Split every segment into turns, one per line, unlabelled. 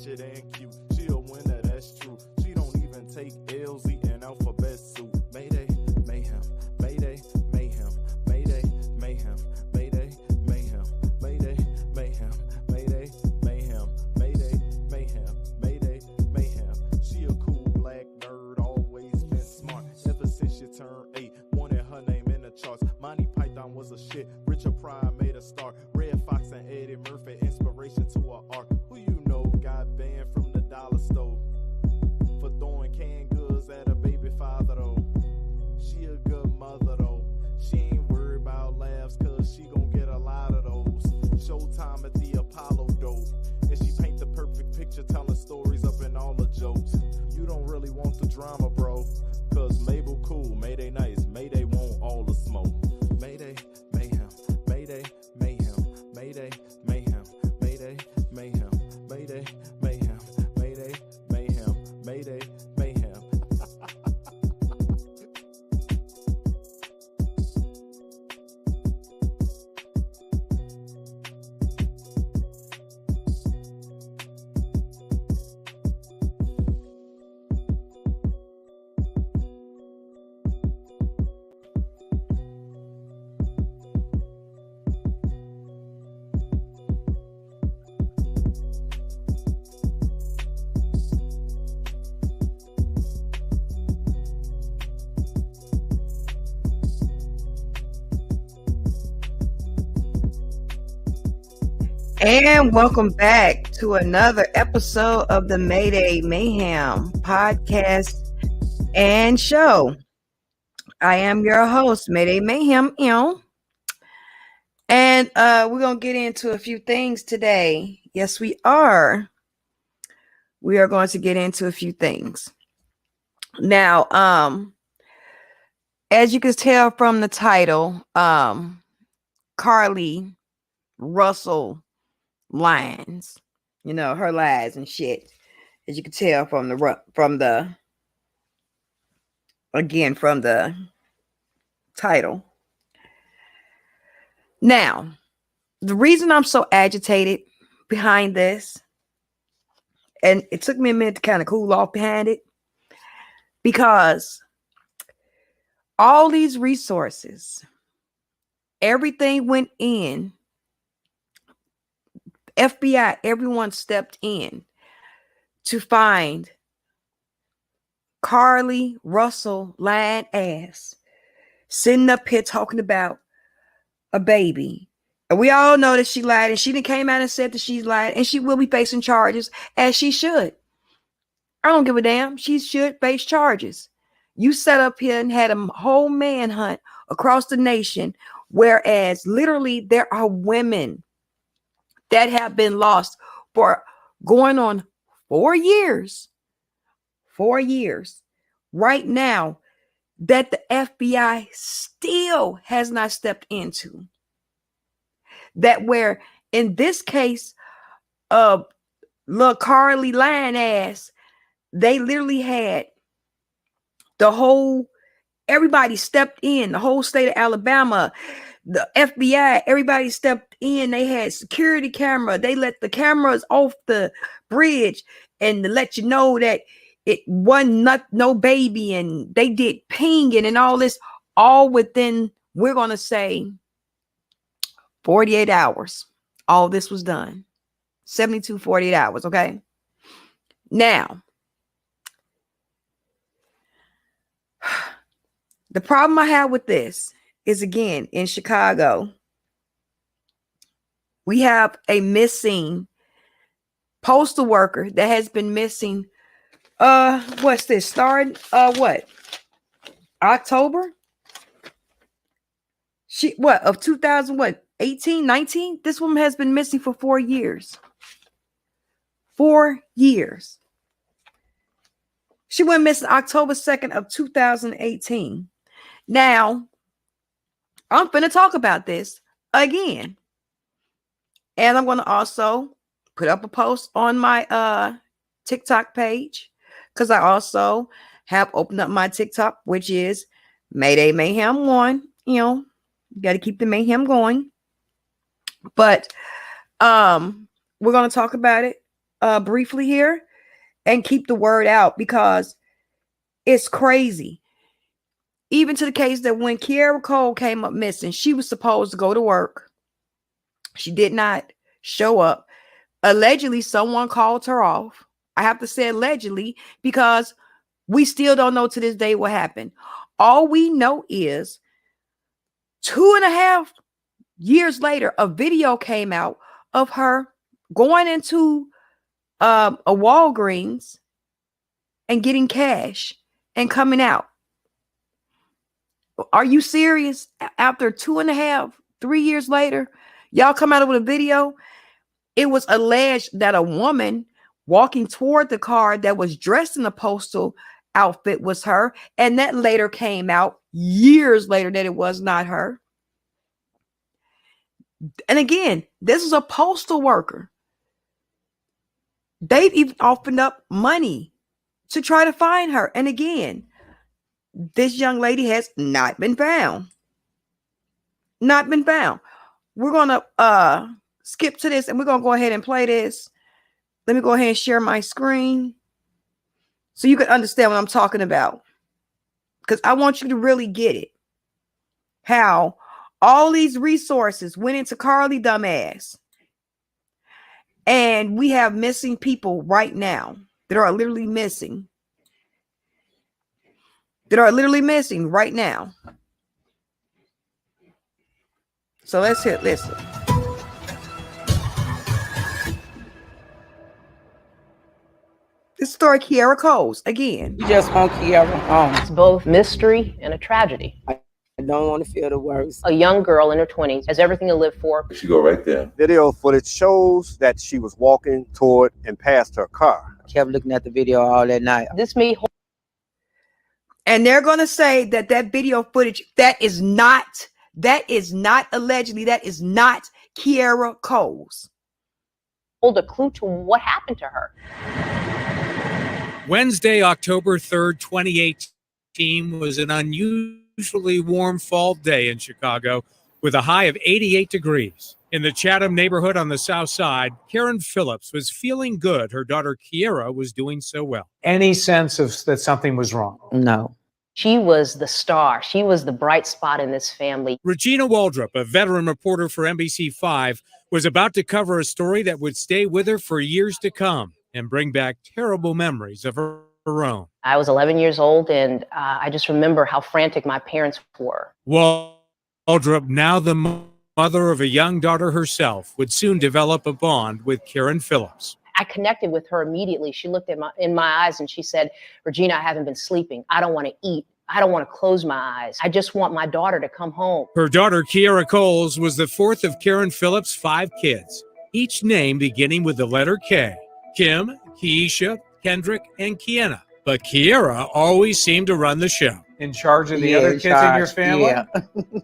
ratchet and cute. She a winner, that's true. She don't even take L's, eating alphabet soup. Mayday, mayhem, mayday, mayhem, mayday, mayhem, mayday, mayhem, mayday, mayhem, mayday, mayhem, mayday, mayhem, mayday, mayhem. She a cool black nerd, always been smart. Ever since she turned 8, wanted her name in the charts. Monty Python was a shit, Richard Pryor made a start. Red Fox and Eddie Murphy, inspiration to her art. Who you know got banned from the dollar store for throwing canned goods at a baby father though? She a good mother though. She ain't worried about laughs cause she gon' get a lot of those. Showtime at the Apollo though. And she paint the perfect picture, telling stories up in all the jokes. You don't really want the drama, bro, cause Mabel cool, Mayday nice, Mayday want all the smoke. Mayday, mayhem, Mayday, mayhem, Mayday, mayhem, Mayday, mayhem, Mayday, mayhem, Mayday, mayhem, Mayday, mayhem.
And welcome back to another episode of the Mayday Mayhem podcast and show. I am your host, Mayday Mayhem, and we're going to get into a few things today. Yes, we are. We are going to get into a few things. Now, as you can tell from the title, Carlee Russell Lies, her lies and shit, as you can tell from the title. Now, the reason I'm so agitated behind this, and it took me a minute to kind of cool off behind it, because all these resources, everything went in. FBI, everyone stepped in to find Carlee Russell lying ass sitting up here talking about a baby. And we all know that she lied, and she done came out and said that she's lied, and she will be facing charges, as she should. I don't give a damn. She should face charges. You sat up here and had a whole manhunt across the nation, whereas literally there are women that have been lost for going on 4 years. 4 years. Right now, that the FBI still has not stepped into. That where, in this case of little Carlee lying ass, they literally had everybody stepped in, the whole state of Alabama, the FBI, everybody stepped in. They had security camera. They let the cameras off the bridge and to let you know that it wasn't no baby, and they did pinging and all this, all within, we're going to say, 48 hours. All this was done. 48 hours, okay? Now, the problem I have with this is, again, in Chicago, we have a missing postal worker that has been missing. What's this? Starting October? Of 2018, 19? This woman has been missing for 4 years. 4 years. She went missing October 2nd of 2018. Now, I'm going to talk about this again. And I'm going to also put up a post on my TikTok page, because I also have opened up my TikTok, which is Mayday Mayhem 1. You got to keep the mayhem going. But we're going to talk about it briefly here and keep the word out because it's crazy. Even to the case that when Kierra Cole came up missing, she was supposed to go to work. She did not show up. Allegedly, someone called her off. I have to say allegedly because we still don't know to this day what happened. All we know is 2.5 years later, a video came out of her going into a Walgreens and getting cash and coming out. Are you serious? After 2.5, 3 years later, y'all come out with a video. It was alleged that a woman walking toward the car that was dressed in a postal outfit was her. And that later came out years later that it was not her. And again, this is a postal worker. They've even offered up money to try to find her. And again, this young lady has not been found. Not been found. We're going to skip to this and we're going to go ahead and play this. Let me go ahead and share my screen so you can understand what I'm talking about. Because I want you to really get it. How all these resources went into Carlee dumbass. And we have missing people right now that are literally missing. That are literally missing right now. So let's listen. This story, Kierra Cole's again.
You just want Keirra home.
It's both mystery and a tragedy.
I don't want to feel the worst.
A young girl in her 20s has everything to live for.
She go right there.
Video footage shows that she was walking toward and past her car.
I kept looking at the video all that night.
This may hold.
And they're going to say that video footage, that is not allegedly, that is not Kierra Cole's.
Hold a clue to what happened to her.
Wednesday, October 3rd, 2018 was an unusually warm fall day in Chicago with a high of 88 degrees. In the Chatham neighborhood on the south side, Karen Phillips was feeling good. Her daughter Keirra was doing so well.
Any sense of that something was wrong?
No.
She was the star. She was the bright spot in this family.
Regina Waldrop, a veteran reporter for NBC5, was about to cover a story that would stay with her for years to come and bring back terrible memories of her own.
I was 11 years old, and I just remember how frantic my parents were.
Waldrop, now the mother of a young daughter herself, would soon develop a bond with Karen Phillips.
I connected with her immediately. She looked in my eyes and she said, "Regina, I haven't been sleeping. I don't want to eat. I don't want to close my eyes. I just want my daughter to come home."
Her daughter, Kierra Cole, was the fourth of Karen Phillips' 5 kids, each name beginning with the letter K. Kim, Keisha, Kendrick, and Kienna. But Keirra always seemed to run the show.
In charge of the other kids in your family?
Yeah.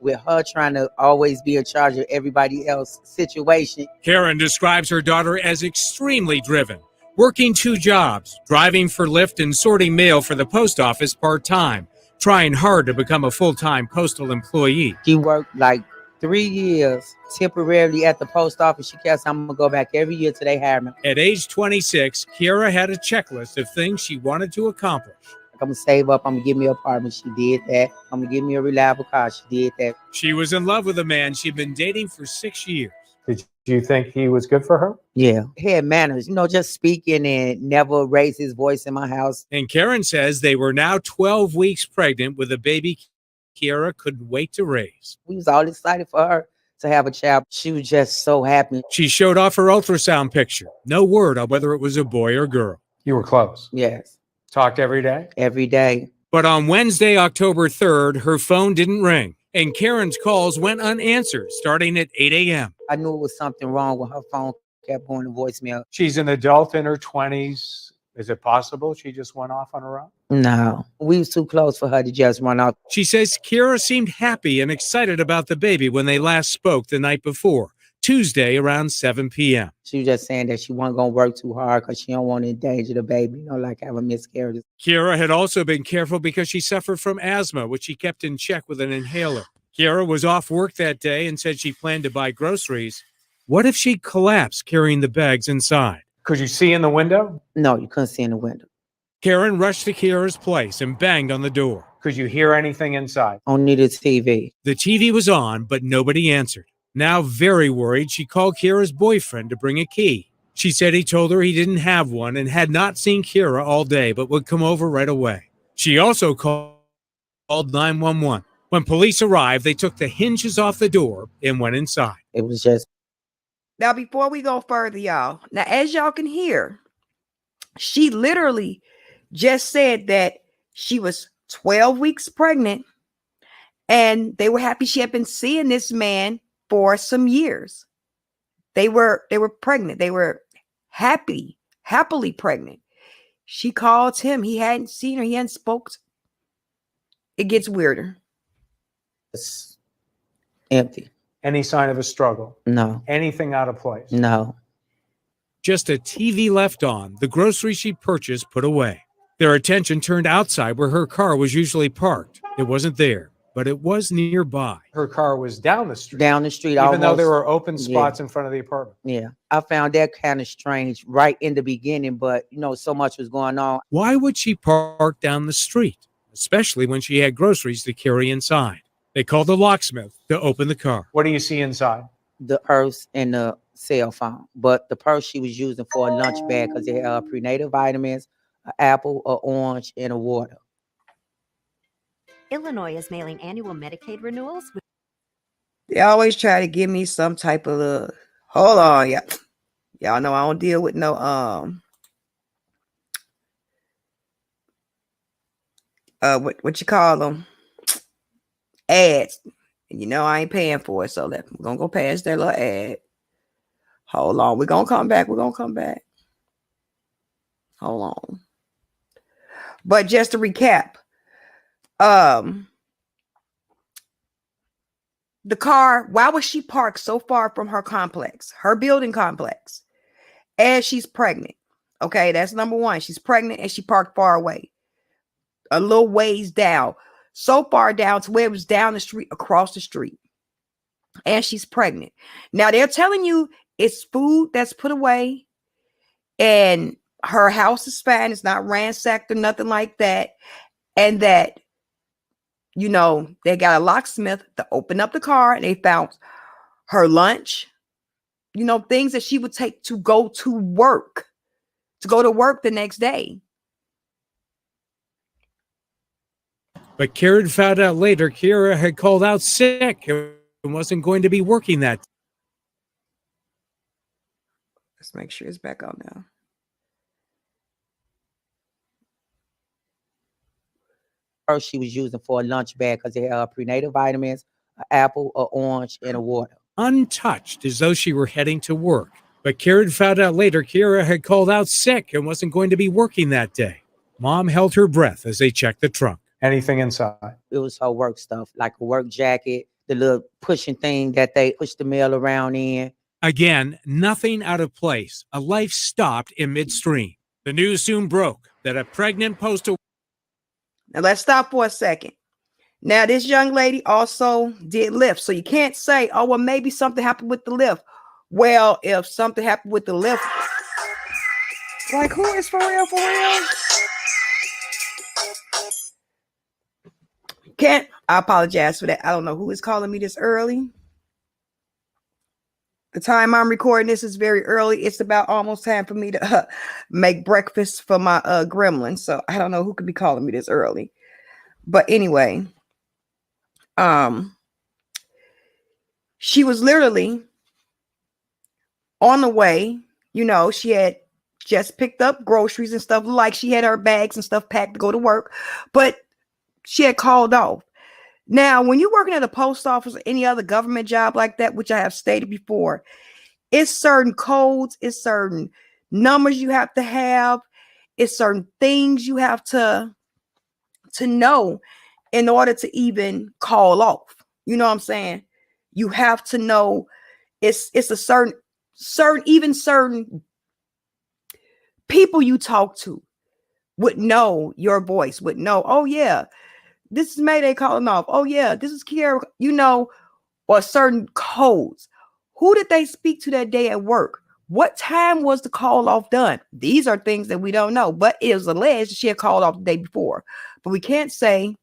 With her trying to always be in charge of everybody else's situation.
Karen describes her daughter as extremely driven, working 2 jobs, driving for Lyft and sorting mail for the post office part-time, trying hard to become a full-time postal employee.
She worked like 3 years temporarily at the post office. She kept saying, "I'm going to go back every year till they hire me."
At age 26, Keirra had a checklist of things she wanted to accomplish.
I'm going to save up. I'm going to give me an apartment. She did that. I'm going to give me a reliable car. She did that.
She was in love with a man she'd been dating for 6 years.
Did you think he was good for her?
Yeah. He had manners, just speaking and never raised his voice in my house.
And Karen says they were now 12 weeks pregnant with a baby Keirra couldn't wait to raise.
We was all excited for her to have a child. She was just so happy.
She showed off her ultrasound picture. No word on whether it was a boy or girl.
You were close.
Yes.
Talked every day?
Every day.
But on Wednesday, October 3rd, her phone didn't ring, and Karen's calls went unanswered starting at 8 a.m.
I knew it was something wrong when her phone kept going to voicemail.
She's an adult in her 20s. Is it possible she just went off on her own?
No, we was too close for her to just run off.
She says Keirra seemed happy and excited about the baby when they last spoke the night before, Tuesday around 7 p.m.
She was just saying that she wasn't going to work too hard because she don't want to endanger the baby, like have a miscarriage.
Keirra had also been careful because she suffered from asthma, which she kept in check with an inhaler. Keirra was off work that day and said she planned to buy groceries. What if she collapsed carrying the bags inside?
Could you see in the window?
No, you couldn't see in the window.
Karen rushed to Keirra's place and banged on the door.
Could you hear anything inside?
Only the TV.
The TV was on, but nobody answered. Now very worried, she called Keirra's boyfriend to bring a key. She said he told her he didn't have one and had not seen Keirra all day, but would come over right away. She also called 911. When police arrived, they took the hinges off the door and went inside.
It was just.
Now, before we go further, y'all, now, as y'all can hear, she literally just said that she was 12 weeks pregnant and they were happy she had been seeing this man for some years. They were pregnant. They were happily pregnant. She called him. He hadn't seen her. He hadn't spoke. It gets weirder.
It's empty.
Any sign of a struggle?
No.
Anything out of place?
No.
Just a TV left on, the groceries she purchased put away. Their attention turned outside where her car was usually parked. It wasn't there, but it was nearby.
Her car was down the street.
Down the street.
Even though
almost,
there were open spots in front of the apartment.
Yeah. I found that kind of strange right in the beginning, but so much was going on.
Why would she park down the street, especially when she had groceries to carry inside? They called the locksmith to open the car.
What do you see inside?
The purse and the cell phone, but the purse she was using for a lunch bag because it had prenatal vitamins, an apple, an orange, and a water.
Illinois is mailing annual Medicaid renewals.
They always try to give me some type of hold on, y'all know I don't deal with no what you call them, ads. And I ain't paying for it, so we're gonna go past that little ad. Hold on, we're gonna come back. Hold on. But just to recap, the car, why was she parked so far from her complex, her building complex, as she's pregnant? Okay, that's number one. She's pregnant and she parked far away, a little ways down, so far down to where it was down the street, across the street, and she's pregnant. Now they're telling you it's food that's put away and her house is fine. It's not ransacked or nothing like that. And that, they got a locksmith to open up the car and they found her lunch, things that she would take to go to work the next day.
But Karen found out later Keirra had called out sick and wasn't going to be working that.
Let's make sure it's back on now.
She was using for a lunch bag because it had prenatal vitamins, an apple, an orange, and a water.
Untouched, as though she were heading to work. But Karen found out later Keirra had called out sick and wasn't going to be working that day. Mom held her breath as they checked the trunk.
Anything inside?
It was her work stuff, like a work jacket, the little pushing thing that they push the mail around in.
Again, nothing out of place. A life stopped in midstream. The news soon broke that a pregnant postal.
Now let's stop for a second. Now this young lady also did lift, so you can't say, "Oh, well, maybe something happened with the lift." Well, if something happened with the lift, like who is for real? I apologize for that. I don't know who is calling me this early. The time I'm recording this is very early. It's about almost time for me to make breakfast for my gremlin. So I don't know who could be calling me this early. But anyway, she was literally on the way. She had just picked up groceries and stuff, like she had her bags and stuff packed to go to work, but she had called off. Now, when you're working at a post office or any other government job like that, which I have stated before, it's certain codes, it's certain numbers you have to have, it's certain things you have to know in order to even call off. You know what I'm saying? You have to know it's a certain people you talk to would know your voice, would know, oh yeah, this is Mayday calling off. Oh yeah, this is Kierra, or certain codes. Who did they speak to that day at work? What time was the call off done? These are things that we don't know, but it was alleged she had called off the day before. But we can't say,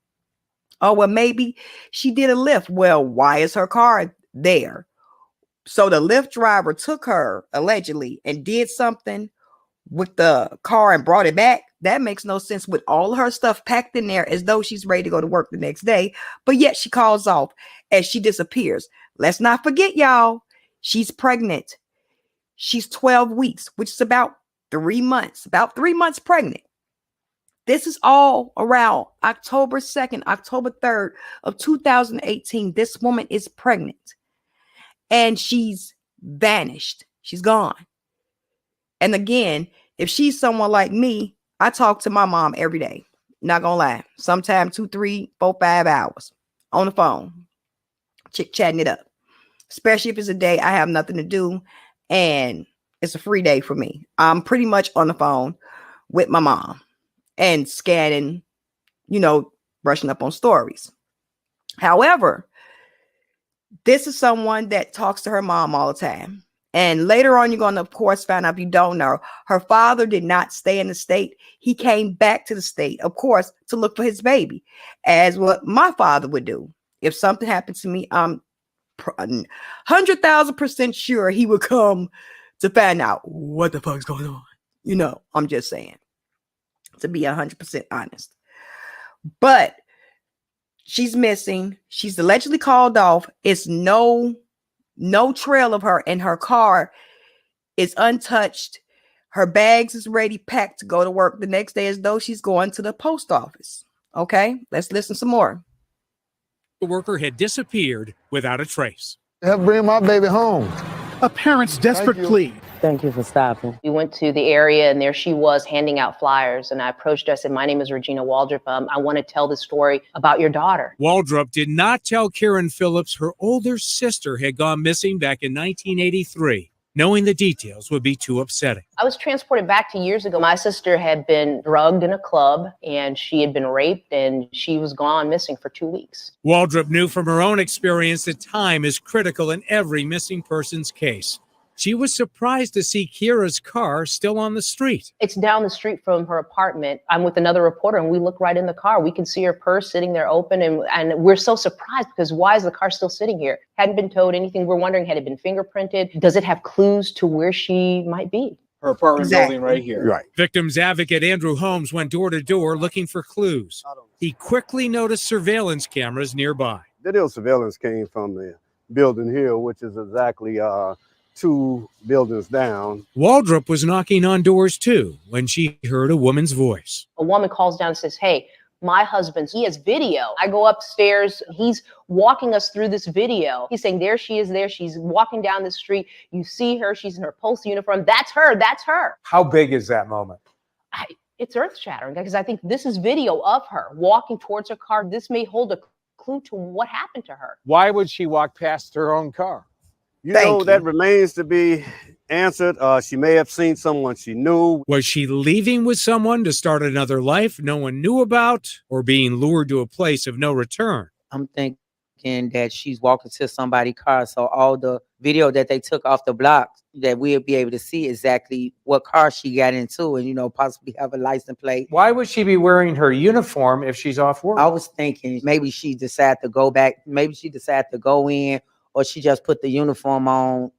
oh, well, maybe she did a lift. Well, why is her car there? So the Lyft driver took her allegedly and did something with the car and brought it back. That makes no sense with all her stuff packed in there as though she's ready to go to work the next day. But yet she calls off as she disappears. Let's not forget, y'all, she's pregnant. She's 12 weeks, which is about 3 months, pregnant. This is all around October 2nd, October 3rd of 2018. This woman is pregnant and she's vanished. She's gone. And again, if she's someone like me, I talk to my mom every day. Not gonna lie. Sometimes 2, 3, 4, 5 hours on the phone, chatting it up. Especially if it's a day I have nothing to do and it's a free day for me. I'm pretty much on the phone with my mom and scanning, brushing up on stories. However, this is someone that talks to her mom all the time. And later on, you're going to, of course, find out, if you don't know, her father did not stay in the state. He came back to the state, of course, to look for his baby, as what my father would do. If something happened to me, I'm 100,000% sure he would come to find out what the fuck's going on. I'm just saying, to be 100% honest. But she's missing. She's allegedly called off. It's no trail of her, and her car is untouched. Her bags is ready, packed to go to work the next day as though she's going to the post office. Okay, let's listen some more.
The worker had disappeared without a trace.
Help bring my baby home.
A parent's desperate plea.
Thank you for stopping.
We went to the area and there she was handing out flyers. And I approached her. I said, my name is Regina Waldrop. I want to tell the story about your daughter.
Waldrop did not tell Kieran Phillips her older sister had gone missing back in 1983. Knowing the details would be too upsetting.
I was transported back to years ago. My sister had been drugged in a club and she had been raped and she was gone missing for 2 weeks.
Waldrop knew from her own experience that time is critical in every missing person's case. She was surprised to see Keirra's car still on the street.
It's down the street from her apartment. I'm with another reporter and we look right in the car. We can see her purse sitting there open and we're so surprised because why is the car still sitting here? Hadn't been towed, anything. We're wondering, had it been fingerprinted? Does it have clues to where she might be?
Her apartment building right here.
Right.
Victims advocate Andrew Holmes went door to door looking for clues. He quickly noticed surveillance cameras nearby.
Video surveillance came from the building here, which is exactly 2 buildings down.
Waldrop was knocking on doors too when she heard a woman's voice.
A woman calls down and says, hey, my husband, he has video. I go upstairs. He's walking us through this video. He's saying, there she is there. She's walking down the street. You see her. She's in her postal uniform. That's her. That's her.
How big is that moment?
It's earth shattering because I think this is video of her walking towards her car. This may hold a clue to what happened to her.
Why would she walk past her own car?
That remains to be answered. She may have seen someone she knew.
Was she leaving with someone to start another life no one knew about, or being lured to a place of no return?
I'm thinking that she's walking to somebody's car, so all the video that they took off the block, that we'll be able to see exactly what car she got into and, possibly have a license plate.
Why would she be wearing her uniform if she's off work?
I was thinking maybe she decided to go back. Maybe she decided to go in, or she just put the uniform on.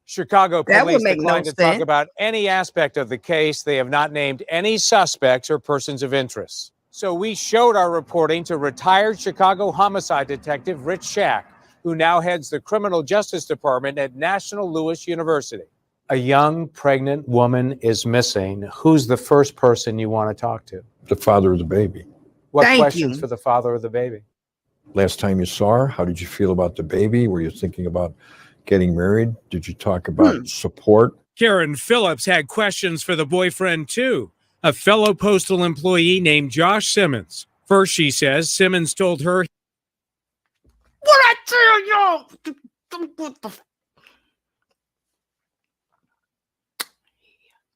Chicago
That would
police
make
declined
no
to talk
sense.
about any aspect of the case. They have not named any suspects or persons of interest. So we showed our reporting to retired Chicago homicide detective Rich Shack, who now heads the Criminal Justice Department at National Louis University.
A young pregnant woman is missing. Who's the first person you want to talk to?
The father of the baby.
What
Thank
questions
you.
for the father of the baby?
Last time you saw her, how did you feel about the baby? Were you thinking about getting married? Did you talk about support?
Kieran Phillips had questions for the boyfriend too, a fellow postal employee named Josh Simmons. First, she says Simmons told her,
What I tell y'all? What the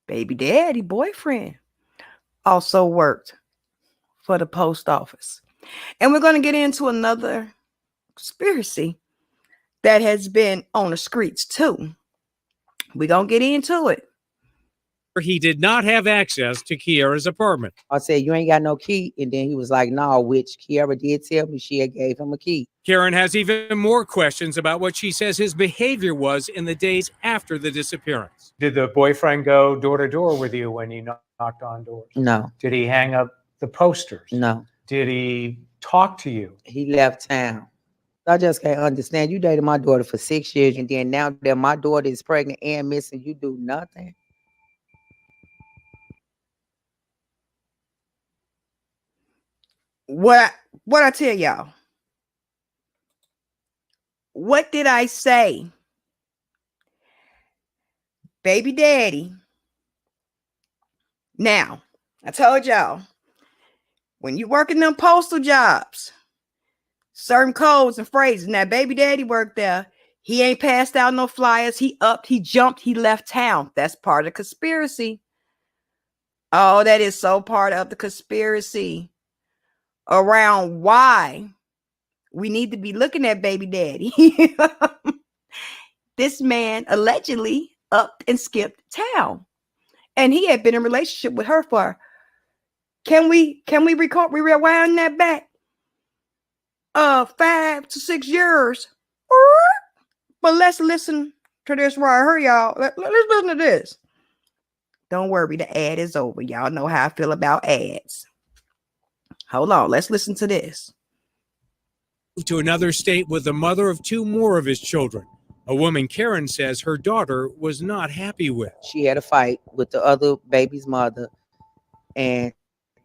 baby daddy boyfriend also worked for the post office. And we're going to get into another conspiracy that has been on the streets too. We're going to get into it.
He did not have access to Kierra's apartment.
I said, you ain't got no key. And then he was like, no, which Keirra did tell me she had gave him a key.
Karen has even more questions about what she says his behavior was in the days after the disappearance.
Did the boyfriend go door to door with you when you knocked on doors?
No.
Did he hang up the posters?
No.
Did he talk to you?
He left town. I just can't understand. You dated my daughter for 6 years, and then now that my daughter is pregnant and missing, you do nothing.
What I tell y'all? What did I say? Baby daddy. Now, I told y'all, when you working them postal jobs, certain codes and phrases. Now, baby daddy worked there. He ain't passed out no flyers. He upped, he jumped, he left town. That's part of the conspiracy. Oh, that is so part of the conspiracy around why we need to be looking at baby daddy. This man allegedly upped and skipped town, and he had been in a relationship with her for. Can we rewind that back? 5 to 6 years. But let's listen to this right here, y'all. Let's listen to this. Don't worry, the ad is over. Y'all know how I feel about ads. Hold on, let's listen to this.
To another state with the mother of 2 more of his children, a woman Karen says her daughter was not happy with.
She had a fight with the other baby's mother, and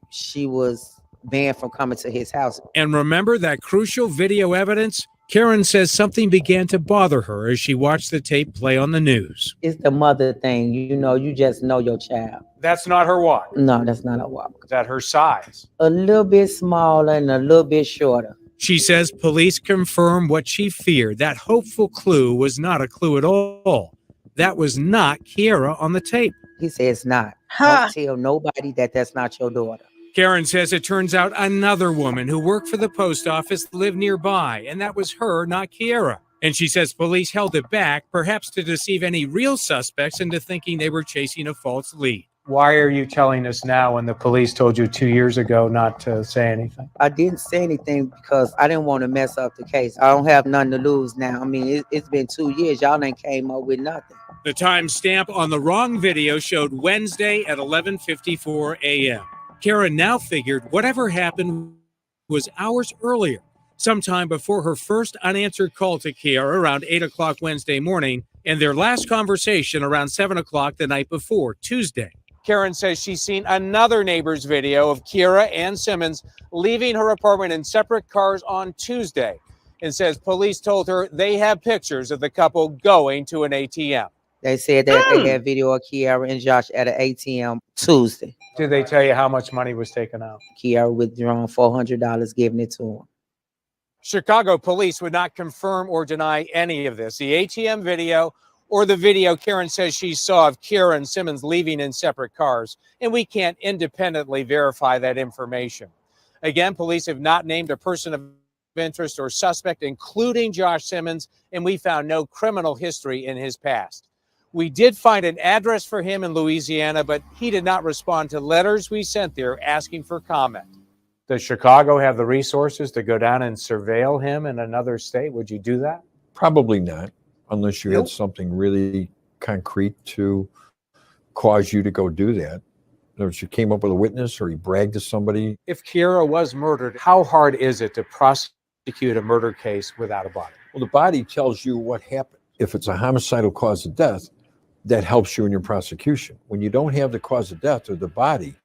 she was banned from coming to his house.
And remember that crucial video evidence? Karen says something began to bother her as she watched the tape play on the news.
It's the mother thing. You know, you just know your child.
That's not her walk.
No, that's not a walk.
Is that her size?
A little bit smaller and a little bit shorter.
She says police confirm what she feared. That hopeful clue was not a clue at all. That was not Keirra on the tape.
He says not. Don't tell nobody that that's not your daughter.
Karen says it turns out another woman who worked for the post office lived nearby, and that was her, not Keirra. And she says police held it back, perhaps to deceive any real suspects into thinking they were chasing a false lead.
Why are you telling us now when the police told you 2 years ago not to say anything?
I didn't say anything because I didn't want to mess up the case. I don't have nothing to lose now. I mean, it's been 2 years. Y'all ain't came up with nothing.
The timestamp on the wrong video showed Wednesday at 11:54 a.m. Keirra now figured whatever happened was hours earlier, sometime before her first unanswered call to Keirra around 8 o'clock Wednesday morning, and their last conversation around 7 o'clock the night before, Tuesday.
Karen says she's seen another neighbor's video of Keirra and Simmons leaving her apartment in separate cars on Tuesday, and says police told her they have pictures of the couple going to an ATM.
They said that they had video of Keirra and Josh at an ATM Tuesday.
Did they tell you how much money was taken out?
Keirra withdrawn $400, giving it to him.
Chicago police would not confirm or deny any of this. The ATM video or the video Karen says she saw of Keirra and Simmons leaving in separate cars, and we can't independently verify that information. Again, police have not named a person of interest or suspect, including Josh Simmons, and we found no criminal history in his past. We did find an address for him in Louisiana, but he did not respond to letters we sent there asking for comment.
Does Chicago have the resources to go down and surveil him in another state? Would you do that?
Probably not, unless you had something really concrete to cause you to go do that. In other words, you came up with a witness or you bragged to somebody.
If Keirra was murdered, how hard is it to prosecute a murder case without a body?
Well, the body tells you what happened. If it's a homicidal cause of death, that helps you in your prosecution. When you don't have the cause of death or the body,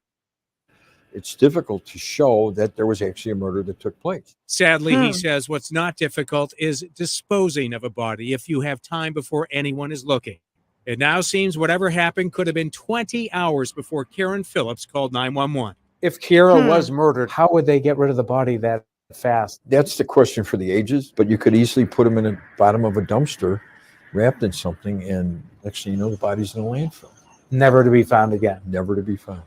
it's difficult to show that there was actually a murder that took place.
Sadly, he says what's not difficult is disposing of a body if you have time before anyone is looking. It now seems whatever happened could have been 20 hours before Karen Phillips called 911.
If Keirra was murdered, how would they get rid of the body that fast?
That's the question for the ages, but you could easily put him in the bottom of a dumpster, wrapped in something, and next thing you know, the body's in a landfill.
Never to be found again.
Never to be found.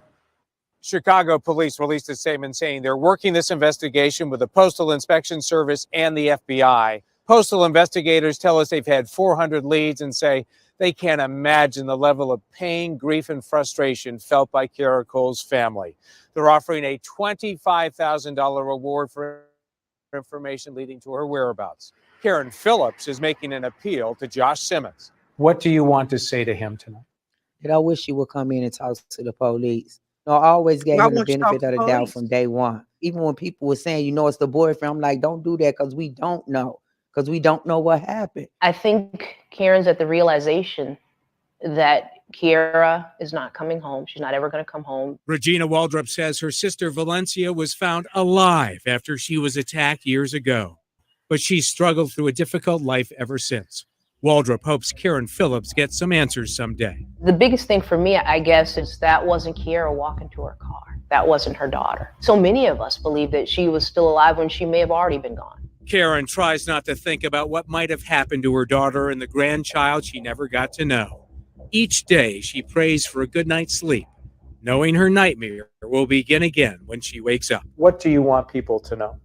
Chicago police released a statement saying they're working this investigation with the Postal Inspection Service and the FBI. Postal investigators tell us they've had 400 leads and say they can't imagine the level of pain, grief, and frustration felt by Kierra Cole's family. They're offering a $25,000 reward for information leading to her whereabouts. Karen Phillips is making an appeal to Josh Simmons.
What do you want to say to him tonight?
That I wish he would come in and talk to the police. No, I always gave
Why
him the
won't you talk
benefit
to
of
the
the doubt
police?
from day one. Even when people were saying, you know, it's the boyfriend, I'm like, don't do that because we don't know. Because we don't know what happened.
I think Karen's at the realization that Keirra is not coming home. She's not ever going to come home.
Regina Waldrop says her sister Valencia was found alive after she was attacked years ago, but she's struggled through a difficult life ever since. Waldrop hopes Karen Phillips gets some answers someday.
The biggest thing for me, I guess, is that wasn't Keirra walking to her car. That wasn't her daughter. So many of us believe that she was still alive when she may have already been gone.
Karen tries not to think about what might have happened to her daughter and the grandchild she never got to know. Each day, she prays for a good night's sleep, knowing her nightmare will begin again when she wakes up.
What do you want people to know?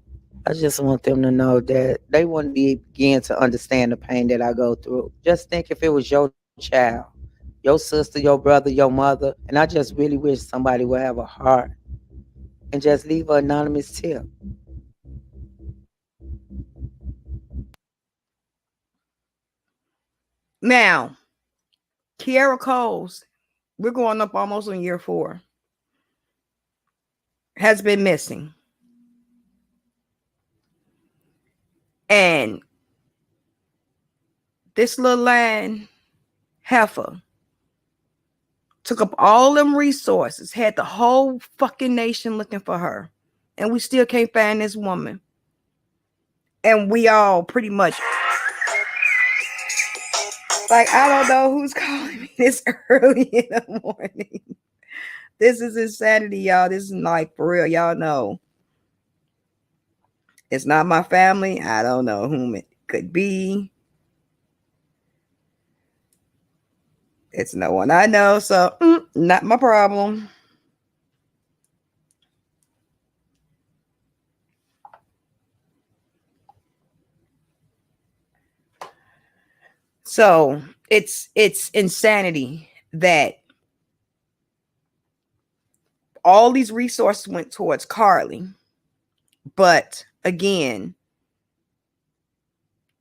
I just want them to know that they wouldn't begin to understand the pain that I go through. Just think if it was your child, your sister, your brother, your mother, and I just really wish somebody would have a heart and just leave an anonymous tip.
Now, Kierra Cole's, we're going up almost on year 4, has been missing. And this little line heifer took up all them resources, had the whole fucking nation looking for her. And we still can't find this woman. And we all pretty much, like, I don't know who's calling me this early in the morning. This is insanity, y'all. This is like for real. Y'all know. It's not my family. I don't know whom it could be. It's no one I know. So, not my problem. So it's insanity that all these resources went towards Carlee, but again,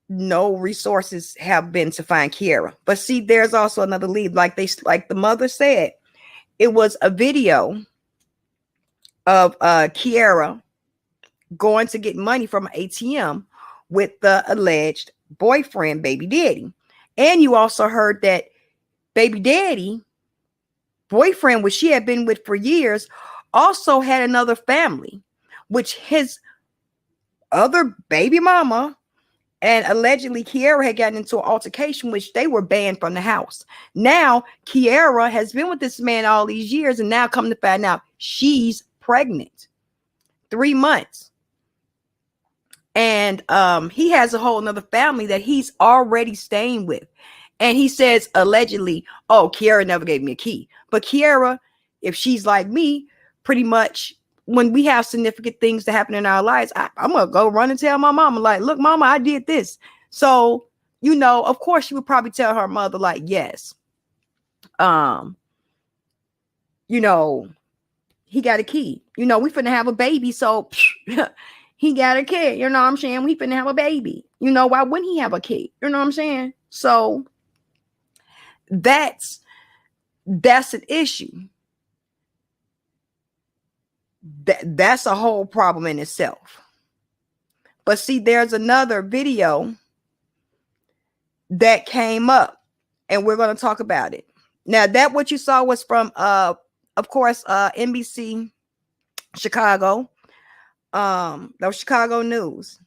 no resources have been to find Keirra. But see, there's also another lead. Like the mother said, it was a video of Keirra going to get money from an ATM with the alleged boyfriend, baby daddy. And you also heard that baby daddy, boyfriend, which she had been with for years, also had another family, which his other baby mama and allegedly Keirra had gotten into an altercation, which they were banned from the house. Now Keirra has been with this man all these years, and now come to find out she's pregnant, 3 months. And he has a whole nother family that he's already staying with. And he says allegedly, oh, Keirra never gave me a key. But Keirra, if she's like me, pretty much when we have significant things to happen in our lives, I'm going to go run and tell my mama, like, look, mama, I did this. So, you know, of course she would probably tell her mother, like, yes, you know, he got a key. You know, we finna have a baby. So he got a kid, you know what I'm saying? We finna have a baby. You know, why wouldn't he have a kid? You know what I'm saying? So that's an issue. That's a whole problem in itself. But see, there's another video that came up, and we're going to talk about it. Now, that what you saw was from, of course, NBC Chicago. That was Chicago News.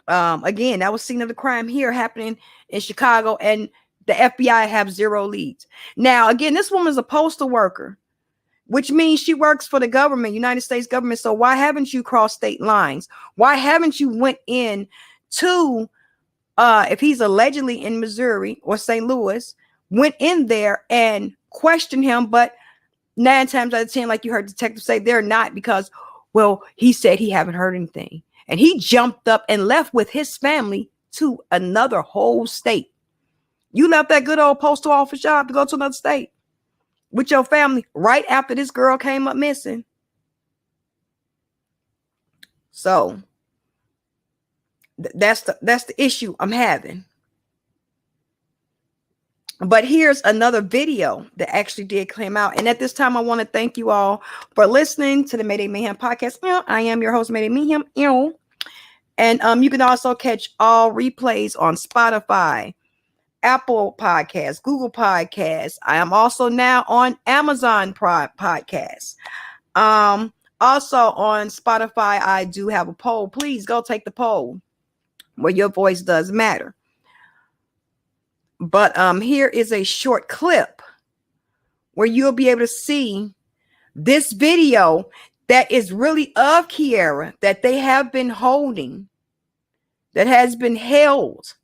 Again, that was scene of the crime here happening in Chicago, and the FBI have 0 leads. Now, again, this woman's a postal worker, which means she works for the government, United States government. So why haven't you crossed state lines? Why haven't you went in to, if he's allegedly in Missouri or St. Louis, went in there and questioned him? But 9 times out of 10, like you heard detectives say, they're not, because, well, he said he haven't heard anything. And he jumped up and left with his family to another whole state. You left that good old postal office job to go to another state with your family right after this girl came up missing. So that's the issue I'm having. But here's another video that actually did come out. And at this time, I want to thank you all for listening to the Mayday Mayhem podcast. I am your host, Mayday Mayhem. And you can also catch all replays on Spotify, Apple Podcasts, Google Podcasts. I am also now on Amazon Podcasts. Also on Spotify, I do have a poll. Please go take the poll where your voice does matter. But here is a short clip where you'll be able to see this video that is really of Keirra that they have been holding, that has been held.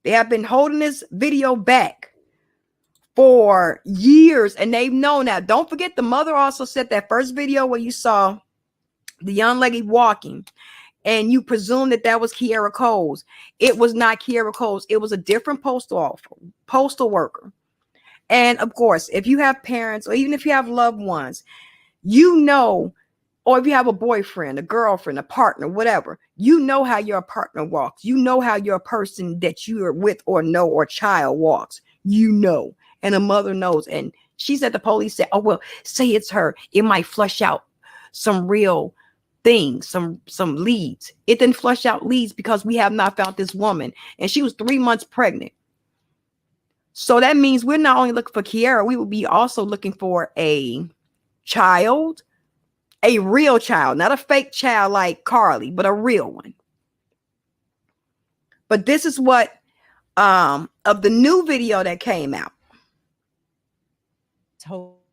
They have been holding this video back for years, and they've known that. Don't forget, the mother also said that first video where you saw the young lady walking, and you presume that that was Kierra Cole's. It was not Kierra Cole's. It was a different postal worker. And of course, if you have parents, or even if you have loved ones, you know, or if you have a boyfriend, a girlfriend, a partner, whatever, you know how your partner walks. You know how your person that you are with or know or child walks. You know, and a mother knows. And she said the police said, oh, well, say it's her. It might flush out some real things, some leads. It didn't flush out leads because we have not found this woman. And she was 3 months pregnant. So that means we're not only looking for Keirra, we will be also looking for a child, a real child, not a fake child like Carlee, but a real one. But this is what of the new video that came out.
Hope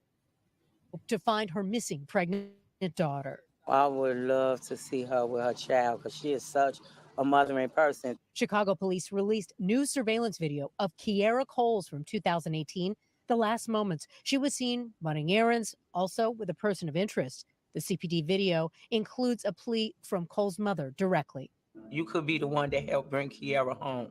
to find her missing pregnant daughter.
I would love to see her with her child because she is such a mothering person.
Chicago police released new surveillance video of Kierra Cole from 2018. The last moments she was seen running errands, also with a person of interest. The CPD video includes a plea from Cole's mother directly.
You could be the one that helped bring Keirra home.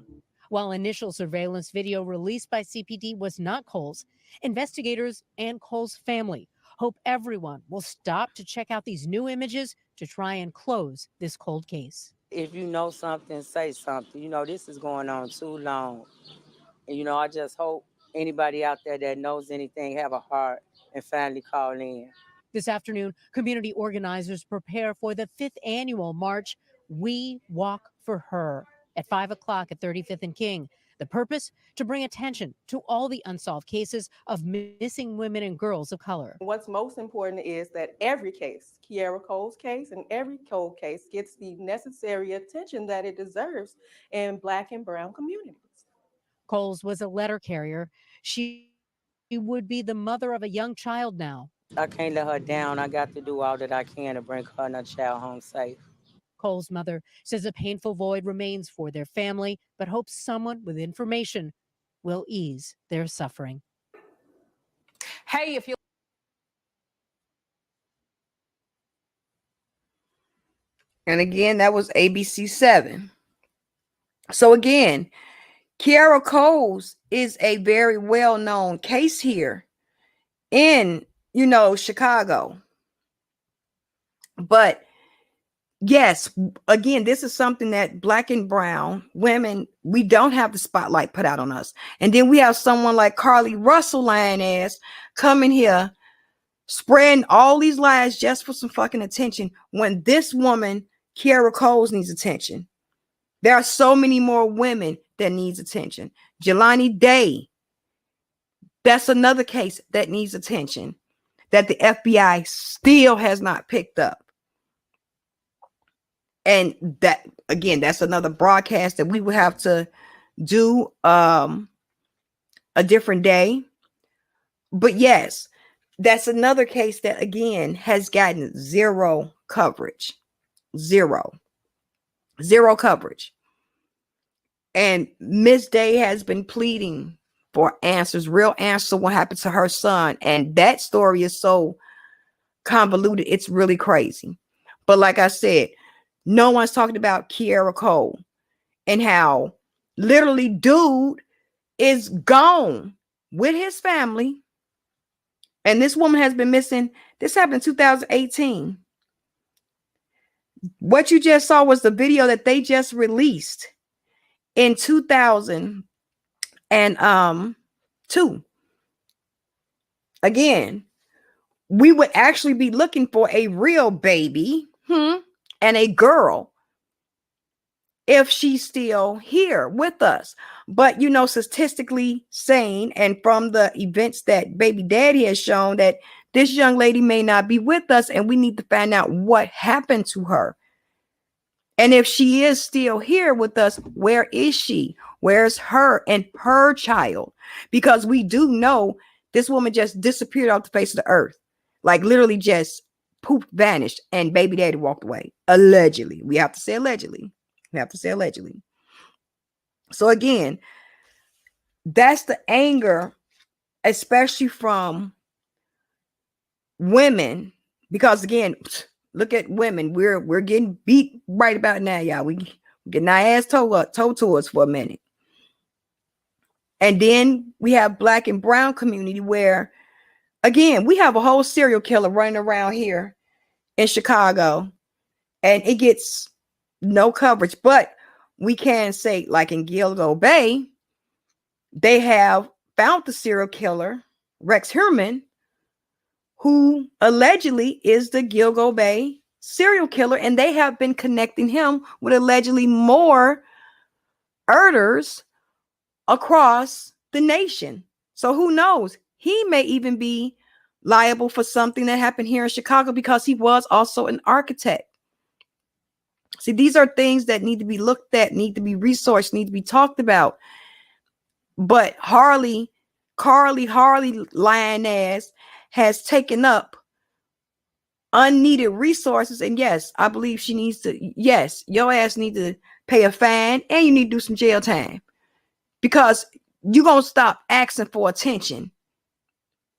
While initial surveillance video released by CPD was not Cole's, investigators and Cole's family hope everyone will stop to check out these new images to try and close this cold case.
If you know something, say something. You know, this is going on too long. And, you know, I just hope anybody out there that knows anything have a heart and finally call in.
This afternoon, community organizers prepare for the 5th annual march, We Walk for Her, at 5 o'clock at 35th and King. The purpose? To bring attention to all the unsolved cases of missing women and girls of color.
What's most important is that every case, Kierra Cole's case and every Cole case, gets the necessary attention that it deserves in Black and brown communities.
Cole's was a letter carrier. She would be the mother of a young child now.
I can't let her down. I got to do all that I can to bring her and her child home safe.
Cole's mother says a painful void remains for their family, but hopes someone with information will ease their suffering.
Hey, if you
And again, that was ABC 7. So again, Kierra Cole's is a very well-known case here in, Chicago. But yes, again, this is something that Black and brown women, we don't have the spotlight put out on us. And then we have someone like Carlee Russell lying ass coming here, spreading all these lies just for some fucking attention when this woman, Kierra Cole, needs attention. There are so many more women that needs attention. Jelani Day, that's another case that needs attention that the FBI still has not picked up. And that, again, that's another broadcast that we will have to do a different day. But yes, that's another case that, again, has gotten zero coverage. Zero coverage. And Miss Day has been pleading for answers, real answers on what happened to her son. And that story is so convoluted, it's really crazy. But like I said, No one's talking about Kierra Cole and how literally dude is gone with his family. And this woman has been missing. This happened in 2018. What you just saw was the video that they just released in 2002. Again, we would actually be looking for a real baby and a girl if she's still here with us. But, you know, statistically saying, and from the events that baby daddy has shown, that this young lady may not be with us, and we need to find out what happened to her. And if she is still here with us, where is she? Where's her and her child? Because we do know this woman just disappeared off the face of the earth. Like literally just poof, vanished, and baby daddy walked away. Allegedly. We have to say allegedly. We have to say allegedly. So again, that's the anger, especially from women, because again, look at women. We're getting beat right about now, y'all. We getting our ass told to us for a minute. And then we have black and brown community where, again, we have a whole serial killer running around here in Chicago, and it gets no coverage. But we can say, like in Gilgo Bay, they have found the serial killer, Rex Herman, who allegedly is the Gilgo Bay serial killer, and they have been connecting him with allegedly more murders across the nation. So who knows? He may even be liable for something that happened here in Chicago because he was also an architect. See, these are things that need to be looked at, need to be researched, need to be talked about. But Carlee lying ass has taken up unneeded resources. And yes, I believe she needs to, yes, your ass need to pay a fine and you need to do some jail time, because you're going to stop asking for attention.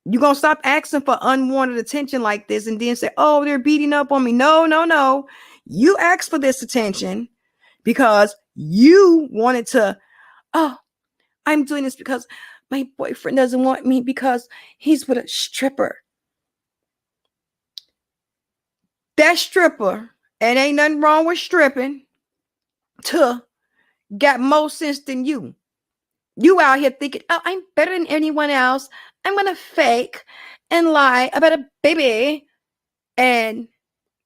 You're going to stop asking for unwanted attention like this and then say, oh, they're beating up on me. No, no, no. You asked for this attention because you wanted to, oh, I'm doing this because my boyfriend doesn't want me because he's with a stripper. That stripper, and ain't nothing wrong with stripping, got more sense than you. You out here thinking, oh, I'm better than anyone else. I'm going to fake and lie about a baby. And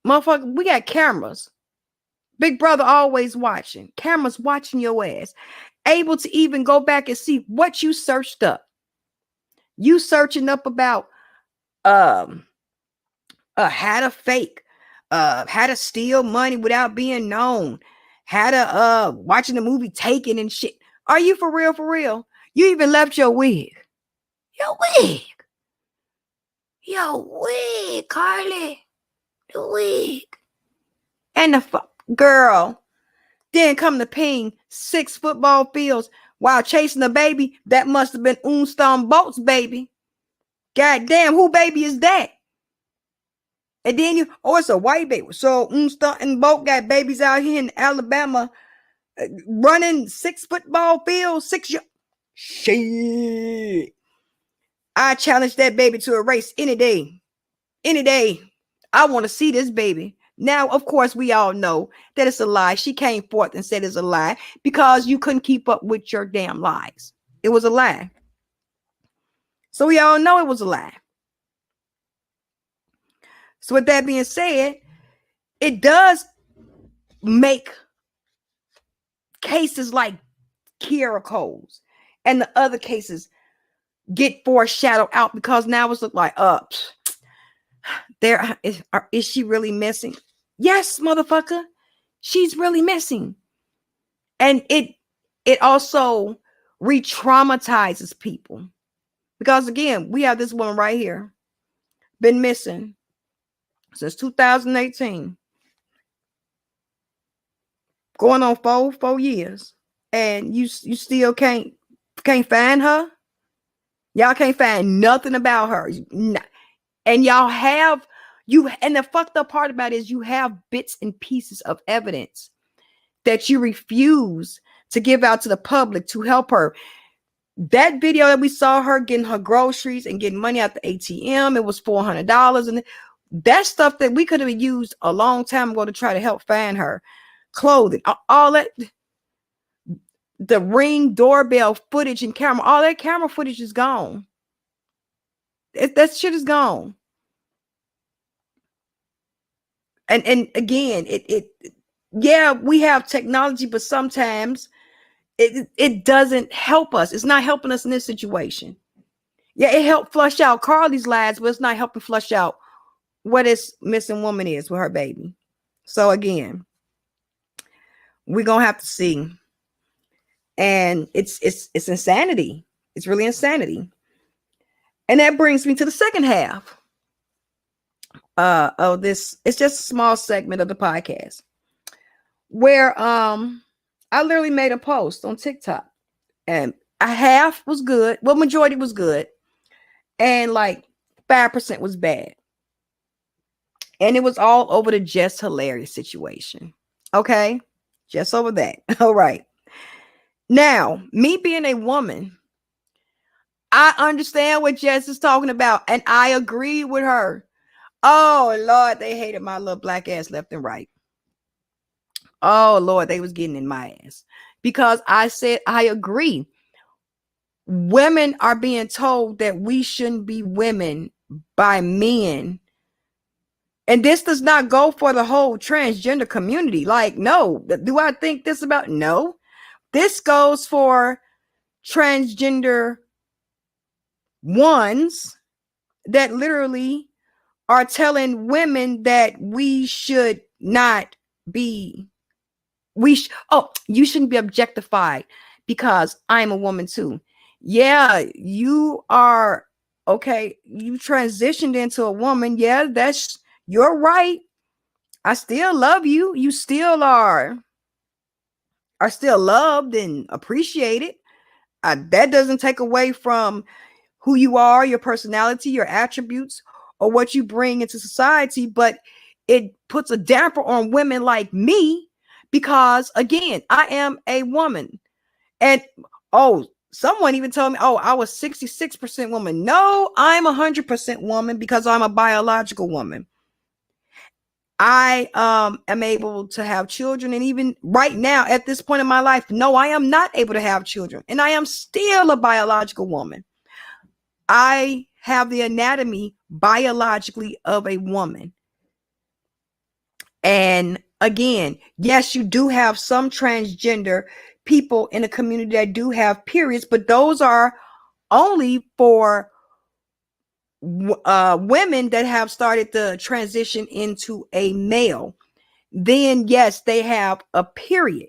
motherfucker, we got cameras. Big brother always watching. Cameras watching your ass. Able to even go back and see what you searched up. You searching up about how to fake, how to steal money without being known, how to watching the movie Taken and shit. Are you for real? For real? You even left your wig. Your wig. Your wig, Carlee. The wig. And the girl then come to ping 6 football fields while chasing a baby. That must have been Unston Bolt's baby. God damn, who baby is that? And then you, oh, it's a white baby. So Unston Bolt got babies out here in Alabama running 6 football fields, 6 years. Shit. I challenge that baby to a race any day. Any day. I want to see this baby. Now, of course, we all know that it's a lie. She came forth and said it's a lie because you couldn't keep up with your damn lies. It was a lie. So we all know it was a lie. So with that being said, it does make cases like Kierra Cole's and the other cases get foreshadowed out, because now it's look like, there is she really missing? Yes, motherfucker, she's really missing. And it also re-traumatizes people, because again, we have this woman right here been missing since 2018, going on 4 years, and you still can't find her. Y'all can't find nothing about her. And y'all have And the fucked up part about it is you have bits and pieces of evidence that you refuse to give out to the public to help her. That video that we saw her getting her groceries and getting money out the ATM, it was $400. And that stuff that we could have used a long time ago to try to help find her. Clothing, all that, the Ring doorbell footage and camera, all that camera footage is gone. That shit is gone. And again, yeah, we have technology, but sometimes it doesn't help us. It's not helping us in this situation. Yeah, it helped flush out Carlee's lies, but it's not helping flush out what this missing woman is with her baby. So again, we're gonna have to see. And it's insanity. It's really insanity. And that brings me to the second half of this. It's just a small segment of the podcast where I literally made a post on TikTok, and a half was good. Well, majority was good, and like 5% was bad. And it was all over the Just Hilarious situation. Okay, just over that. All right. Now, me being a woman, I understand what Jess is talking about, and I agree with her. Oh, Lord, they hated my little black ass left and right. Oh, Lord, they was getting in my ass because I said I agree. Women are being told that we shouldn't be women by men. And this does not go for the whole transgender community. Like, no. Do I think this about? No. This goes for transgender ones that literally are telling women that we should not be, you shouldn't be objectified because I'm a woman too. Yeah, you are, okay, you transitioned into a woman. Yeah, you're right. I still love you. You still are still loved and appreciated. That doesn't take away from who you are, your personality, your attributes, or what you bring into society, but it puts a damper on women like me because, again, I am a woman. And, someone even told me, I was 66% woman. No, I'm 100% woman because I'm a biological woman. I am able to have children, and even right now at this point in my life, no, I am not able to have children, and I am still a biological woman. I have the anatomy biologically of a woman. And again, yes, you do have some transgender people in the community that do have periods, but those are only for women that have started the transition into a male. Then yes, they have a period.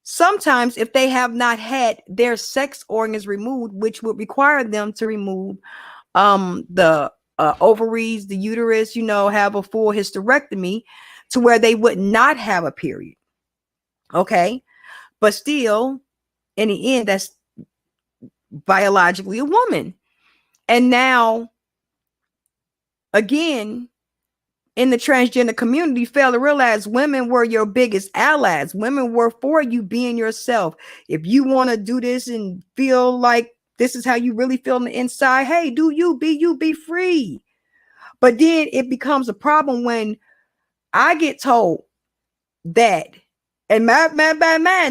Sometimes if they have not had their sex organs removed, which would require them to remove the ovaries, the uterus, have a full hysterectomy to where they would not have a period. Okay. But still, in the end, that's biologically a woman. And now, again, in the transgender community, fail to realize women were your biggest allies. Women were for you being yourself. If you want to do this and feel like this is how you really feel on the inside, hey, do you, be free. But then it becomes a problem when I get told that, and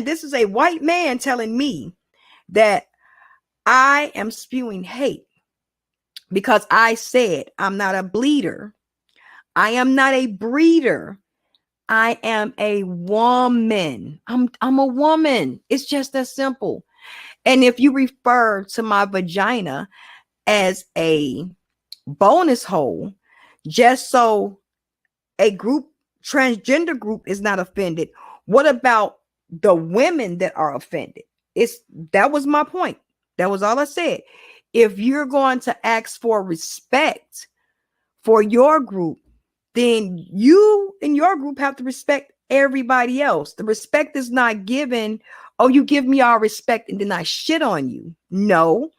this is a white man telling me that I am spewing hate because I said I'm not a bleeder. I am not a breeder. I am a woman. I'm a woman. It's just that simple. And if you refer to my vagina as a bonus hole, just so a transgender group is not offended, what about the women that are offended? That was my point. That was all I said. If you're going to ask for respect for your group, then you and your group have to respect everybody else. The respect is not given, you give me all respect and then I shit on you. No,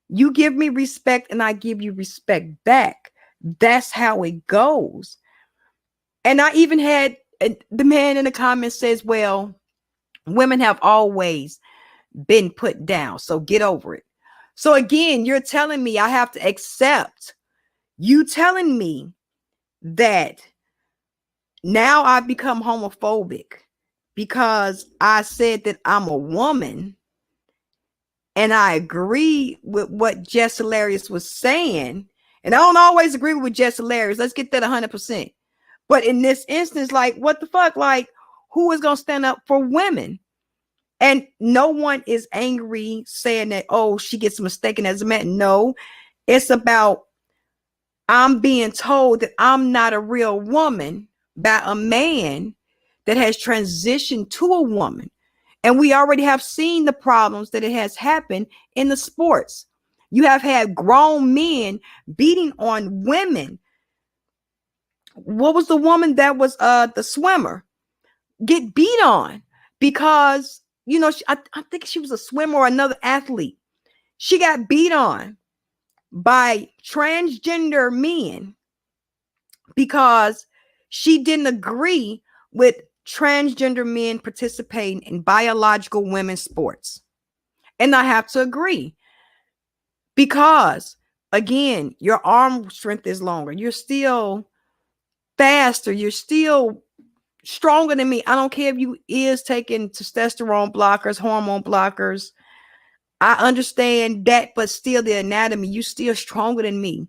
you give me respect and I give you respect back. That's how it goes. And I even had the man in the comments says, well, women have always been put down, so get over it. So again, you're telling me I have to accept you telling me that now I've become homophobic because I said that I'm a woman, and I agree with what Jess Hilarious was saying. And I don't always agree with Jess Hilarious. Let's get that 100%. But in this instance, like, what the fuck? Like, who is going to stand up for women? And no one is angry saying that, oh, she gets mistaken as a man. No, it's about I'm being told that I'm not a real woman by a man that has transitioned to a woman. And we already have seen the problems that it has happened in the sports. You have had grown men beating on women. What was the woman that was the swimmer get beat on because, you know, I think she was a swimmer or another athlete. She got beat on by transgender men because she didn't agree with transgender men participating in biological women's sports. And I have to agree because, again, your arm strength is longer. You're still faster. You're still stronger than me. I don't care if you is taking testosterone blockers, hormone blockers. I understand that, but still the anatomy, you still stronger than me.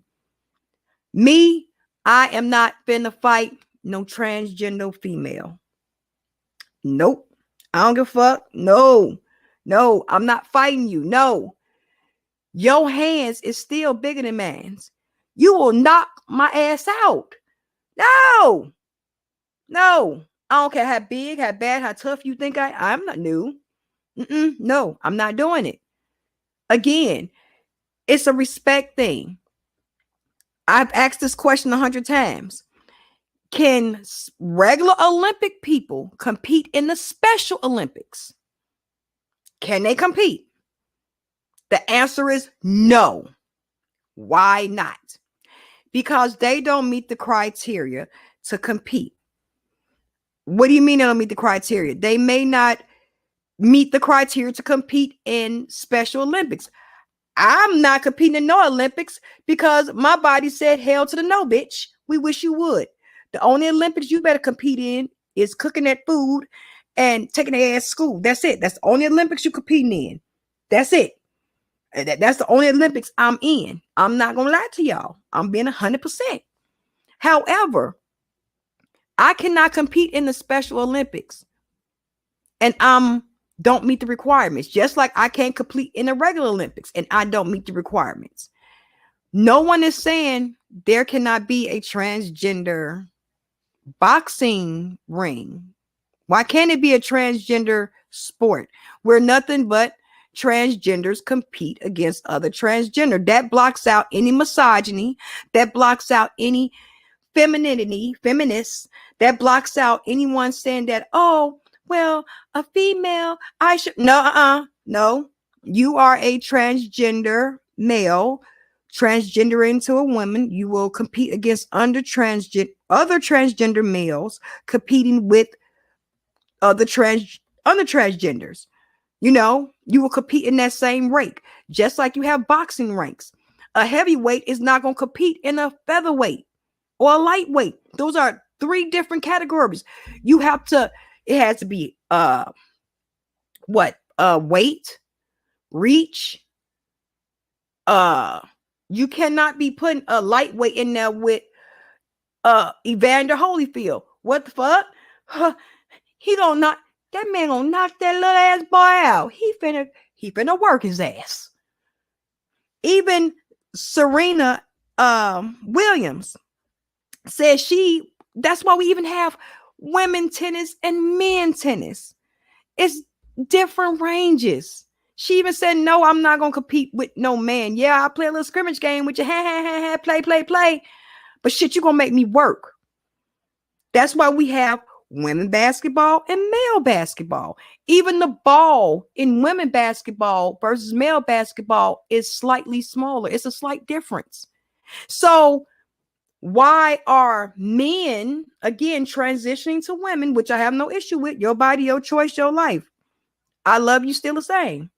Me, I am not finna fight no transgender female. Nope. I don't give a fuck. No, I'm not fighting you. No. Your hands is still bigger than man's. You will knock my ass out. No. I don't care how big, how bad, how tough you think I'm not new. No, I'm not doing it. Again, it's a respect thing. I've asked this question 100 times. Can regular Olympic people compete in the Special Olympics? Can they compete? The answer is no. Why not? Because they don't meet the criteria to compete. What do you mean they don't meet the criteria? They may not meet the criteria to compete in Special Olympics. I'm not competing in no Olympics because my body said hell to the no, bitch. We wish you would. The only Olympics you better compete in is cooking that food and taking their ass to school. That's it. That's the only Olympics you competing in. That's it. That's the only Olympics I'm in. I'm not going to lie to y'all. I'm being 100%. However, I cannot compete in the Special Olympics and don't meet the requirements, just like I can't compete in the regular Olympics and I don't meet the requirements. No one is saying there cannot be a transgender boxing ring. Why can't it be a transgender sport where nothing but transgenders compete against other transgender? That blocks out any misogyny. That blocks out any femininity, feminists. That blocks out anyone saying that, oh, well, a female, I should. No. You are a transgender male, transgender into a woman. You will compete against other transgender males competing with other transgenders. You know, you will compete in that same rank, just like you have boxing ranks. A heavyweight is not going to compete in a featherweight or a lightweight. Those are 3 different categories. It has to be weight, reach. You cannot be putting a lightweight in there with Evander Holyfield. What the fuck? He gonna knock that man gonna knock that little ass boy out. He finna work his ass. Even Serena Williams says that's why we even have women tennis and men tennis. It's different ranges. She even said, no, I'm not gonna compete with no man. Yeah, I play a little scrimmage game with you. Play. But shit, you gonna make me work. That's why we have women basketball and male basketball. Even the ball in women basketball versus male basketball is slightly smaller. It's a slight difference. So Why are men, again, transitioning to women, which I have no issue with, your body, your choice, your life. I love you still the same.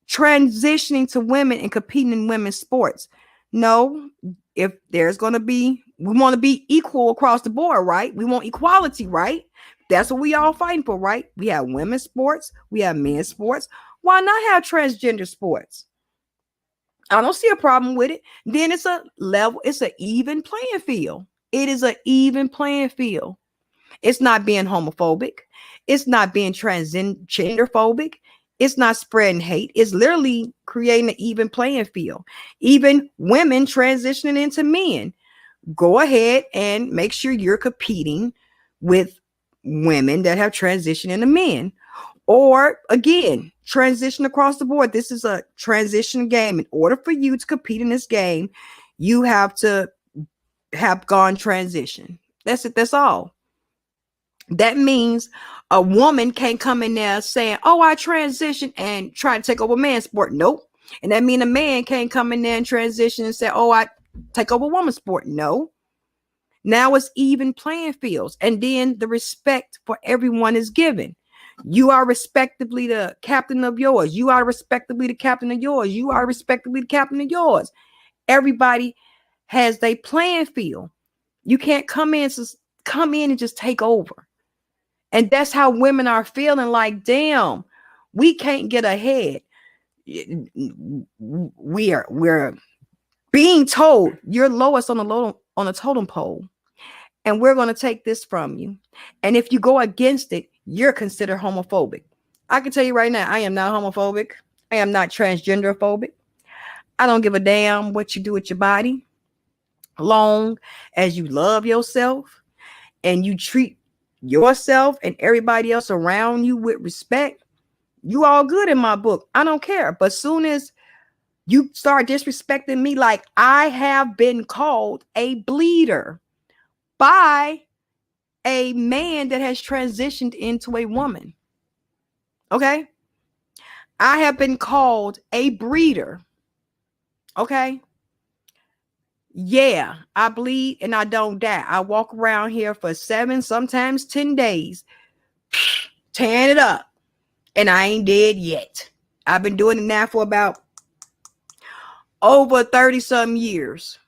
Transitioning to women and competing in women's sports. No, if there's going to be, we want to be equal across the board, right? We want equality, right? That's what we all fighting for, right? We have women's sports, we have men's sports. Why not have transgender sports? I don't see a problem with it. Then it's a level, it's an even playing field. It is an even playing field. It's not being homophobic. It's not being transgender phobic. It's not spreading hate. It's literally creating an even playing field. Even women transitioning into men. Go ahead and make sure you're competing with women that have transitioned into men. Or again, transition across the board. This is a transition game. In order for you to compete in this game, you have to have gone transition. That's it. That's all. That means a woman can't come in there saying, oh, I transition and try to take over man's sport. Nope. And that means a man can't come in there and transition and say, oh, I take over woman's sport. No. Now it's even playing fields. And then the respect for everyone is given. You are respectively the captain of yours. You are respectively the captain of yours. You are respectively the captain of yours. Everybody has their playing field. You can't come in and just take over. And that's how women are feeling like, damn, we can't get ahead. We're being told you're lowest on the totem pole. And we're going to take this from you. And if you go against it, you're considered homophobic. I can tell you right now, I am not homophobic. I am not transgender phobic. I don't give a damn what you do with your body. Long as you love yourself and you treat yourself and everybody else around you with respect, you all good in my book. I don't care. But soon as you start disrespecting me, like I have been called a bleeder by a man that has transitioned into a woman. Okay. I have been called a breeder. Okay. Yeah, I bleed and I don't die. I walk around here for 7, sometimes 10 days, tearing it up, and I ain't dead yet. I've been doing it now for about over 30 some years,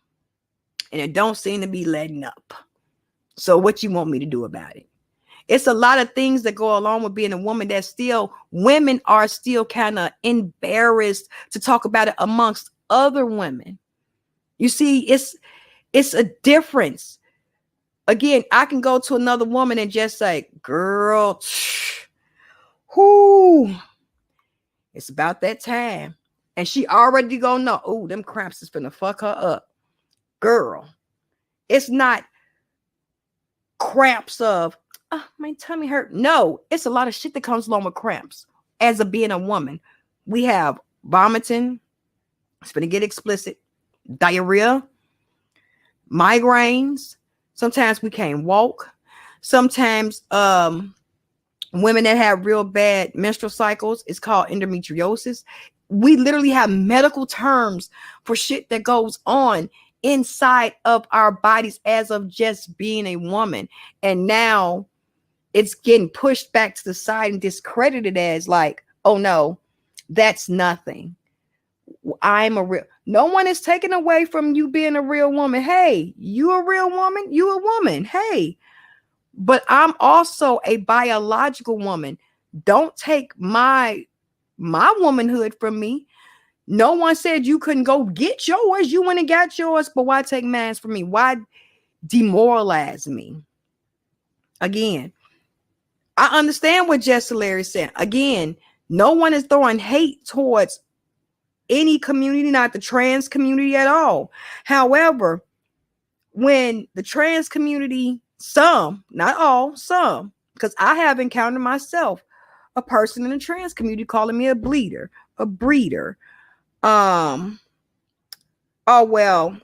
and it don't seem to be letting up. So what you want me to do about it? It's a lot of things that go along with being a woman that still, women are still kind of embarrassed to talk about it amongst other women. You see, it's a difference. Again, I can go to another woman and just say, girl, whoo, it's about that time. And she already gonna know, oh, them cramps is finna fuck her up. Girl, it's not cramps of, oh, my tummy hurt. No, it's a lot of shit that comes along with cramps. As a being a woman, we have vomiting. It's gonna get explicit. Diarrhea, migraines. Sometimes we can't walk. Sometimes women that have real bad menstrual cycles, it's called endometriosis. We literally have medical terms for shit that goes on inside of our bodies as of just being a woman. And now it's getting pushed back to the side and discredited as like, oh no, that's nothing. No one is taking away from you being a real woman. Hey, you a real woman, you a woman. Hey, but I'm also a biological woman. Don't take my womanhood from me. No one said you couldn't go get yours. You went and got yours, but why take mine from me? Why demoralize me? Again, I understand what Jess Larry said. Again, no one is throwing hate towards any community, not the trans community at all. However, when the trans community, some, not all, some, because I have encountered myself a person in the trans community calling me a bleeder, a breeder. Oh, well,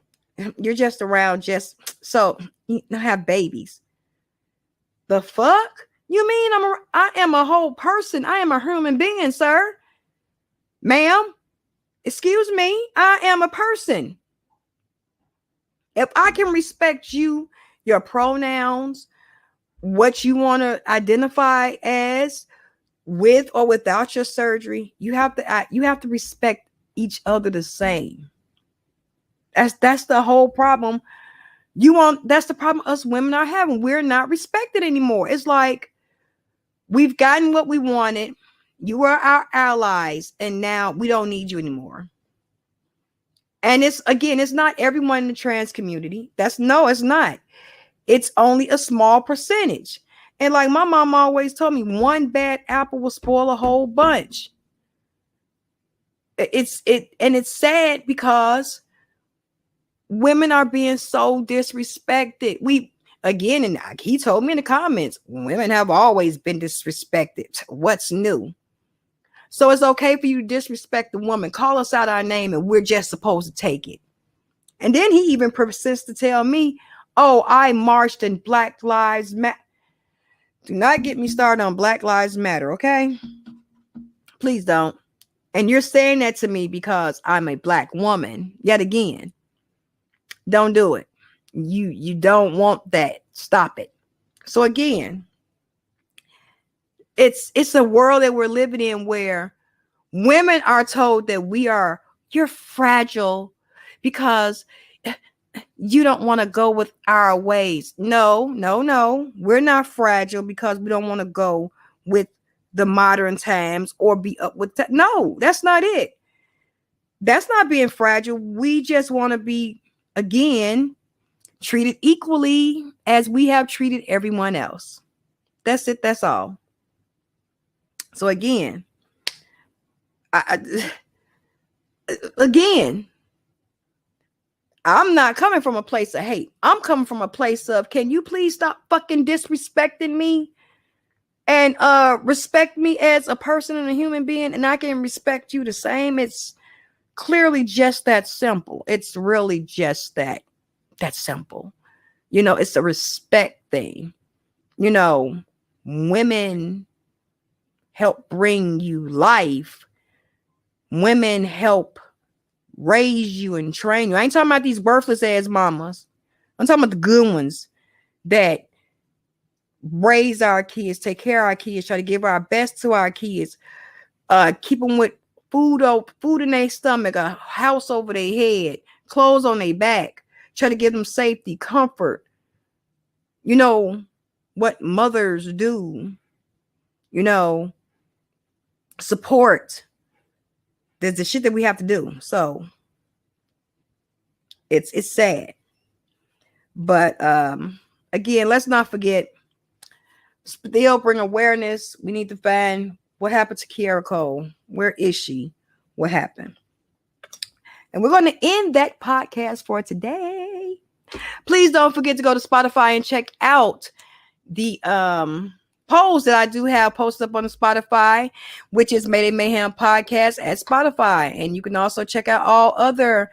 you're just around just so you have babies. The fuck? You mean I am a whole person? I am a human being, sir. Ma'am, excuse me, I am a person. If I can respect you, your pronouns, what you want to identify as, with or without your surgery, you have to respect each other the same. That's the whole problem. That's the problem us women are having. We're not respected anymore. It's like we've gotten what we wanted. You are our allies, and now we don't need you anymore. And it's not everyone in the trans community. It's not. It's only a small percentage. And like my mom always told me, one bad apple will spoil a whole bunch. It's sad because women are being so disrespected. And he told me in the comments, women have always been disrespected. What's new? So it's okay for you to disrespect the woman, call us out our name, and we're just supposed to take it. And then he even persists to tell me, oh, I marched in Black Lives Matter. Do not get me started on Black Lives Matter, okay? Please don't. And you're saying that to me because I'm a Black woman. Yet again, don't do it. You don't want that. Stop it. So again, it's a world that we're living in where women are told that you're fragile because you don't want to go with our ways. No. We're not fragile because we don't want to go with the modern times or be up with no, that's not it. That's not being fragile. We just want to be, again, treated equally as we have treated everyone else. That's it. That's all. So again, I'm not coming from a place of hate. I'm coming from a place of, can you please stop fucking disrespecting me and respect me as a person and a human being, and I can respect you the same. It's clearly just that simple. It's really just that simple. It's a respect thing. Women help bring you life. Women help raise you and train you. I ain't talking about these worthless ass mamas. I'm talking about the good ones that raise our kids, take care of our kids, try to give our best to our kids, keep them with food in their stomach, a house over their head, clothes on their back, try to give them safety, comfort. What mothers do, support. There's the shit that we have to do. So it's sad. But again, let's not forget, still bring awareness. We need to find what happened to Kierra Cole. Where is she? What happened? And we're going to end that podcast for today. Please don't forget to go to Spotify and check out the polls that I do have posted up on the Spotify, which is Mayday Mayhem Podcast at Spotify. And you can also check out all other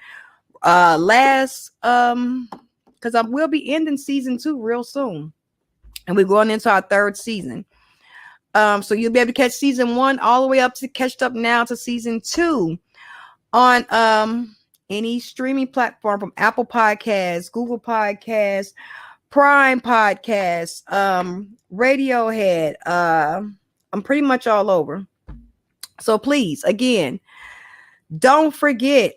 because I will be ending season 2 real soon. And we're going into our 3rd season. So you'll be able to catch season 1 all the way up to catch up now to season 2 on any streaming platform, from Apple Podcasts, Google Podcasts, Prime Podcasts, Radiohead. I'm pretty much all over. So please, again, don't forget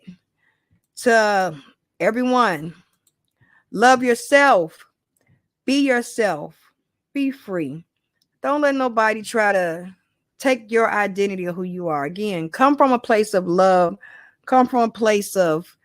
to, everyone, love yourself, be yourself, be free. Don't let nobody try to take your identity of who you are. Again, come from a place of love, come from a place of